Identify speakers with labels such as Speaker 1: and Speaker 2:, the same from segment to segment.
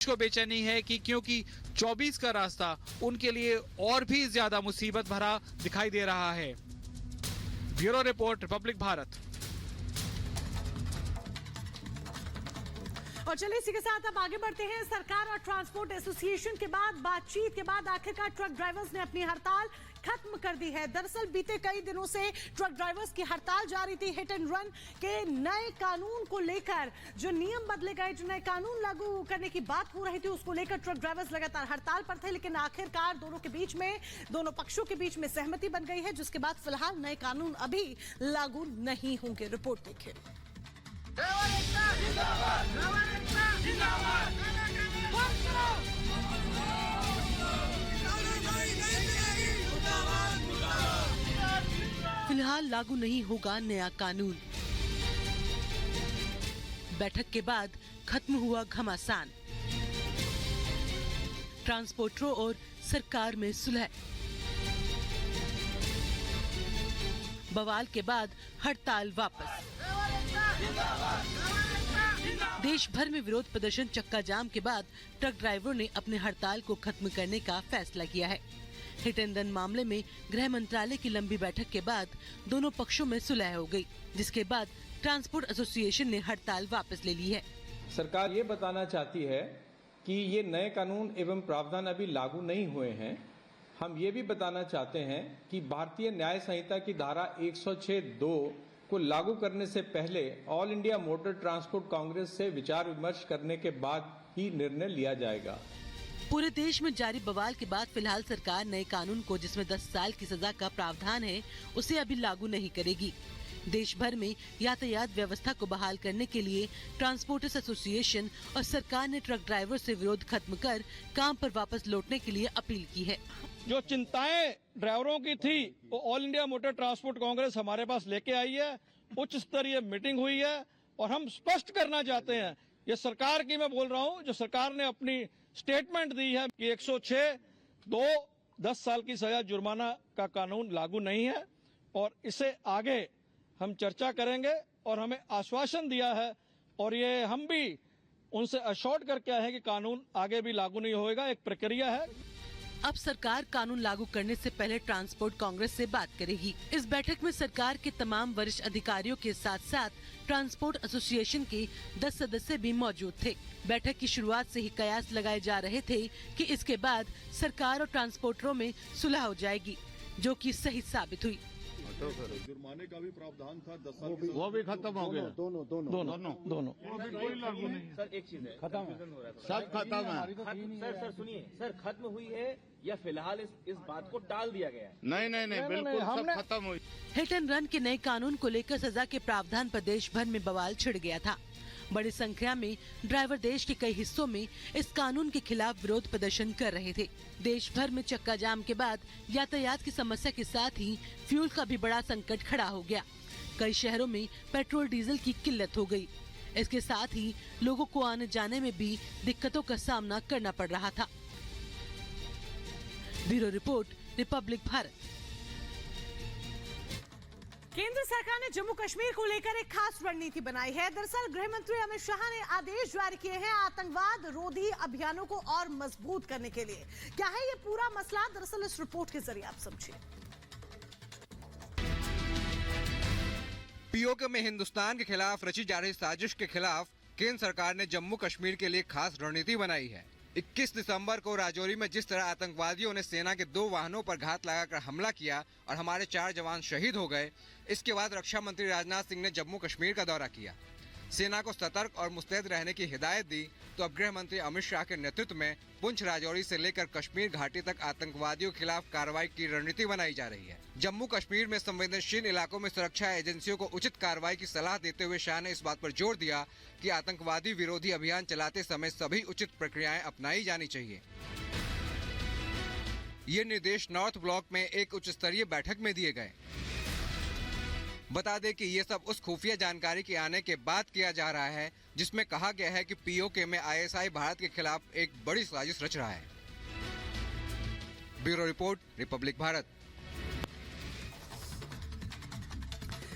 Speaker 1: को बेचैनी है कि क्योंकि 24 का रास्ता उनके लिए और भी ज्यादा मुसीबत भरा दिखाई दे रहा है। Bureau report, Republic Bharat.
Speaker 2: और चलिए इसी के साथ अब आगे बढ़ते हैं। सरकार और ट्रांसपोर्ट एसोसिएशन के बाद बातचीत के बाद आखिरकार ट्रक ड्राइवर्स ने अपनी हड़ताल खत्म कर दी है। दरअसल बीते कई दिनों से ट्रक ड्राइवर्स की हड़ताल जारी थी। हिट एंड रन के नए कानून को लेकर जो नियम बदले गए, जो नए कानून लागू करने की बात हो रही थी, उसको लेकर ट्रक ड्राइवर्स लगातार हड़ताल पर थे। लेकिन आखिरकार दोनों पक्षों के बीच में सहमति बन गई है, जिसके बाद फिलहाल नए कानून अभी लागू नहीं होंगे। रिपोर्ट देखिए। फिलहाल लागू नहीं होगा नया कानून। बैठक के बाद खत्म हुआ घमासान। ट्रांसपोर्टरों और सरकार में सुलह। बवाल के बाद हड़ताल वापस। देश भर में विरोध प्रदर्शन चक्का जाम के बाद ट्रक ड्राइवरों ने अपने हड़ताल को खत्म करने का फैसला किया है। हिट एंड रन मामले में गृह मंत्रालय की लंबी बैठक के बाद दोनों पक्षों में सुलह हो गई, जिसके बाद ट्रांसपोर्ट एसोसिएशन ने हड़ताल वापस ले ली है।
Speaker 3: सरकार ये बताना चाहती है कि ये नए कानून एवं प्रावधान अभी लागू नहीं हुए हैं। हम ये भी बताना चाहते हैं कि भारतीय न्याय संहिता की धारा 106(2) को लागू करने से पहले all India motor transport Congress से विचार विमर्श करने के बाद ही निर्णय लिया जाएगा।
Speaker 2: पूरे देश में जारी बवाल के बाद फिलहाल सरकार नए कानून को, जिसमें 10 साल की सजा का प्रावधान है, उसे अभी लागू नहीं करेगी। देश भर में यातायात व्यवस्था को बहाल करने के लिए ट्रांसपोर्टर्स एसोसिएशन और सरकार ने ट्रक ड्राइवर से विरोध खत्म कर काम पर वापस लौटने के लिए अपील की है।
Speaker 4: जो चिंताएं ड्राइवरों की थी वो all India motor transport Congress हमारे पास लेके आई है। उच्च स्तरीय मीटिंग हुई है और हम स्पष्ट करना चाहते हैं, ये सरकार की मैं बोल रहा हूं, जो सरकार ने अपनी स्टेटमेंट दी है कि 106(2) 10 साल की सजा जुर्माना का कानून लागू नहीं है और इसे आगे हम चर्चा करेंगे। और हमें आश्वासन दिया है और ये हम भी उनसे अश्योर्ड करके आए हैं कि कानून आगे भी लागू नहीं होएगा, एक प्रक्रिया है।
Speaker 2: अब सरकार कानून लागू करने से पहले ट्रांसपोर्ट कांग्रेस से बात करेगी। इस बैठक में सरकार के तमाम वरिष्ठ अधिकारियों के साथ साथ ट्रांसपोर्ट एसोसिएशन के 10 सदस्य भी मौजूद थे। बैठक की शुरुआत से ही कयास लगाए जा रहे थे कि इसके बाद सरकार और ट्रांसपोर्टरों में सुलह हो जाएगी, जो कि सही साबित हुई।
Speaker 5: जुर्माने का भी प्रावधान था 10 साल,
Speaker 6: वो भी खत्म हो गया।
Speaker 4: दोनों
Speaker 6: कोई लागू नहीं।
Speaker 7: सर एक चीज है,
Speaker 6: खत्म, सब खत्म है।
Speaker 7: सर सुनिए, सर खत्म हुई है या फिलहाल इस बात को टाल दिया गया है?
Speaker 6: नहीं, बिल्कुल सब खत्म हुई।
Speaker 2: हिट एंड रन के नए कानून को लेकर सजा के प्रावधान पर देश भर में बवाल छिड़ गया था। बड़ी संख्या में ड्राइवर देश के कई हिस्सों में इस कानून के खिलाफ विरोध प्रदर्शन कर रहे थे। देश भर में चक्का जाम के बाद यातायात की समस्या के साथ ही फ्यूल का भी बड़ा संकट खड़ा हो गया। कई शहरों में पेट्रोल डीजल की किल्लत हो गई। इसके साथ ही लोगों को आने जाने में भी दिक्कतों का सामना करना पड़ रहा था। Bureau report, Republic Bharat. केंद्र सरकार ने जम्मू कश्मीर को लेकर एक खास रणनीति बनाई है। दरअसल गृह मंत्री अमित शाह ने आदेश जारी किए हैं आतंकवाद रोधी अभियानों को और मजबूत करने के लिए। क्या है ये पूरा मसला, दरअसल इस रिपोर्ट के जरिए आप समझिए।
Speaker 8: पीओके में हिंदुस्तान के खिलाफ रची जा रही साजिश के खिलाफ केंद्र सरकार ने जम्मू कश्मीर के लिए खास रणनीति बनाई है। 21 दिसंबर को राजौरी में जिस तरह आतंकवादियों ने सेना के 2 वाहनों पर घात लगाकर हमला किया और हमारे 4 जवान शहीद हो गए, इसके बाद रक्षा मंत्री राजनाथ सिंह ने जम्मू कश्मीर का दौरा किया, सेना को सतर्क और मुस्तैद रहने की हिदायत दी। तो अब गृह मंत्री अमित शाह के नेतृत्व में पुंछ राजौरी से लेकर कश्मीर घाटी तक आतंकवादियों के खिलाफ कार्रवाई की रणनीति बनाई जा रही है। जम्मू कश्मीर में संवेदनशील इलाकों में सुरक्षा एजेंसियों को उचित कार्रवाई की सलाह देते हुए शाह ने इस बात पर जोर दिया कि आतंकवादी विरोधी अभियान चलाते समय सभी उचित प्रक्रियाएं अपनाई जानी चाहिए। ये निर्देश नॉर्थ ब्लॉक में एक उच्च स्तरीय बैठक में दिए गए। बता दें कि ये सब उस खुफिया जानकारी के आने के बाद किया जा रहा है जिसमें कहा गया है कि पीओके में आईएसआई भारत के खिलाफ एक बड़ी साजिश रच रहा है। Bureau report, Republic Bharat.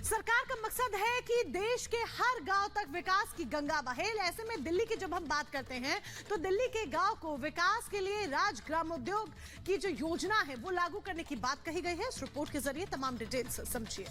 Speaker 2: सरकार का मकसद है कि देश के हर गांव तक विकास की गंगा बहे। ऐसे में दिल्ली की जब हम बात करते हैं तो दिल्ली के गांव को विकास के लिए राज ग्रामोद्योग की जो योजना है वो लागू करने की बात कही गई है। इस रिपोर्ट के जरिए तमाम डिटेल्स समझिए।